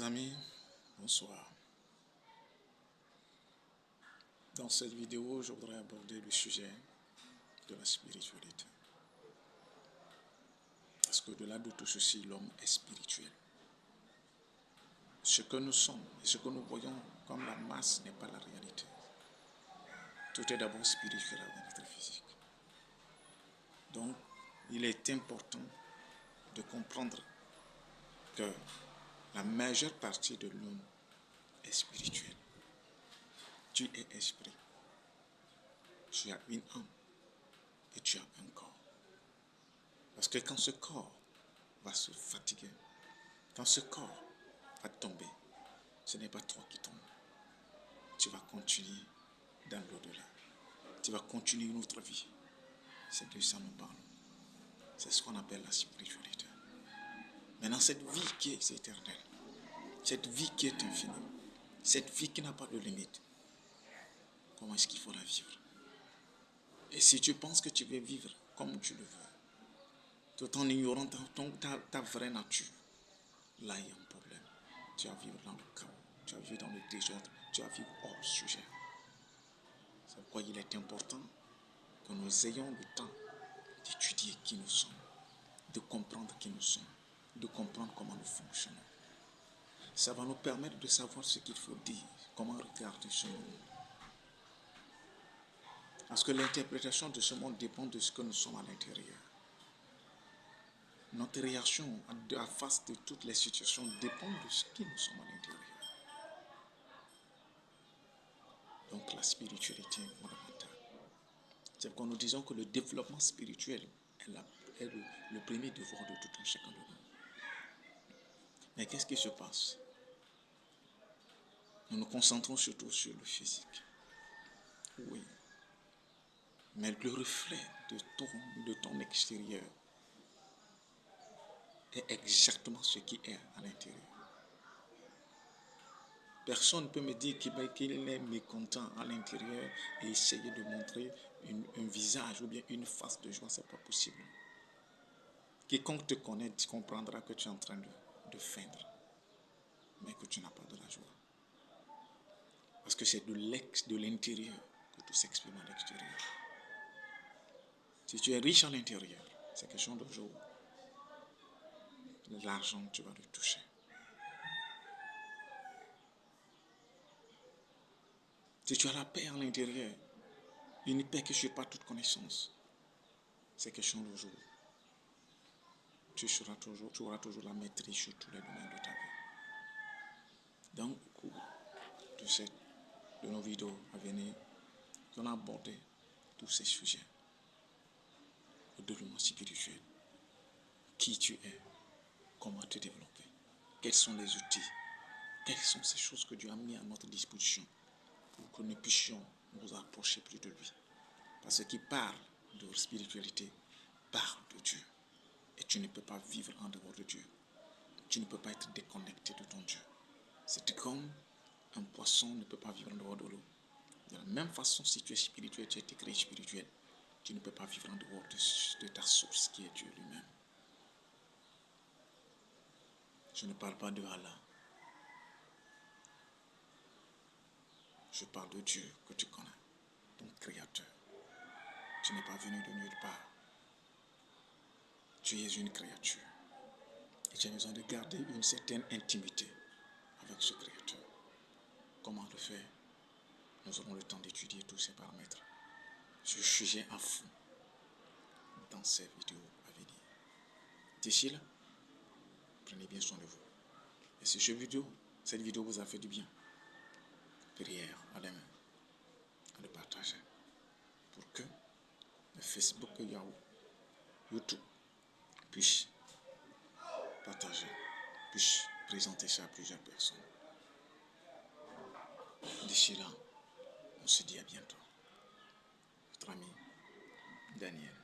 Chers amis, bonsoir. Dans cette vidéo, je voudrais aborder le sujet de la spiritualité. Parce qu'au-delà de tout ceci, l'homme est spirituel. Ce que nous sommes et ce que nous voyons comme la masse n'est pas la réalité. Tout est d'abord spirituel avant d'être physique. Donc, il est important de comprendre que la majeure partie de l'homme est spirituelle. Tu es esprit. Tu as une âme et tu as un corps. Parce que quand ce corps va se fatiguer, quand ce corps va tomber, ce n'est pas toi qui tombes. Tu vas continuer dans l'au-delà. Tu vas continuer une autre vie. C'est de ça que nous parlons. C'est ce qu'on appelle la spiritualité. Maintenant, cette vie qui est éternelle, cette vie qui est infinie, cette vie qui n'a pas de limite, comment est-ce qu'il faut la vivre? Et si tu penses que tu veux vivre comme tu le veux, tout en ignorant ta vraie nature, là il y a un problème. Tu vas vivre dans le chaos, tu vas vivre dans le désordre, tu vas vivre hors sujet. C'est pourquoi il est important que nous ayons le temps d'étudier qui nous sommes, de comprendre qui nous sommes, de comprendre comment nous fonctionnons. Ça va nous permettre de savoir ce qu'il faut dire, comment regarder ce monde. Parce que l'interprétation de ce monde dépend de ce que nous sommes à l'intérieur. Notre réaction à face de toutes les situations dépend de ce que nous sommes à l'intérieur. Donc la spiritualité est fondamentale. C'est pourquoi nous disons que le développement spirituel est le premier devoir de tout un chacun de nous. Mais qu'est-ce qui se passe? Nous nous concentrons surtout sur le physique. Oui. Mais le reflet de ton extérieur est exactement ce qui est à l'intérieur. Personne ne peut me dire qu'il est mécontent à l'intérieur et essayer de montrer un visage ou bien une face de joie, ce n'est pas possible. Quiconque te connaît comprendra que tu es en train de feindre, mais que tu n'as pas de la joie. Parce que c'est de l'intérieur que tout s'exprime à l'extérieur. Si tu es riche à l'intérieur, c'est question de jour. L'argent, tu vas le toucher. Si tu as la paix à l'intérieur, une paix qui ne suit pas toute connaissance, c'est question de jour. Tu auras toujours la maîtrise sur tous les domaines de ta vie. Dans le cours de nos vidéos à venir, nous allons aborder tous ces sujets. Le développement spirituel. Qui tu es, comment te développer, quels sont les outils, quelles sont ces choses que Dieu a mis à notre disposition pour que nous puissions nous approcher plus de lui. Parce qu'il parle de spiritualité, parle de Dieu. Et tu ne peux pas vivre en dehors de Dieu. Tu ne peux pas être déconnecté de ton Dieu. C'est comme un poisson ne peut pas vivre en dehors de l'eau. De la même façon, si tu es spirituel, tu as été créé spirituel, tu ne peux pas vivre en dehors de ta source qui est Dieu lui-même. Je ne parle pas de Allah. Je parle de Dieu que tu connais, ton Créateur. Tu n'es pas venu de nulle part. Tu es une créature. Et tu as besoin de garder une certaine intimité avec ce Créateur. Comment le faire? Nous aurons le temps d'étudier tous ces paramètres. Ce sujet à fond dans ces vidéos à venir. D'ici là, prenez bien soin de vous. Et si cette vidéo vous a fait du bien, prière à la main, à le partager pour que le Facebook et YouTube puissent partager, puissent présenter ça à plusieurs personnes. D'ici là, on se dit à bientôt. Votre ami Daniel.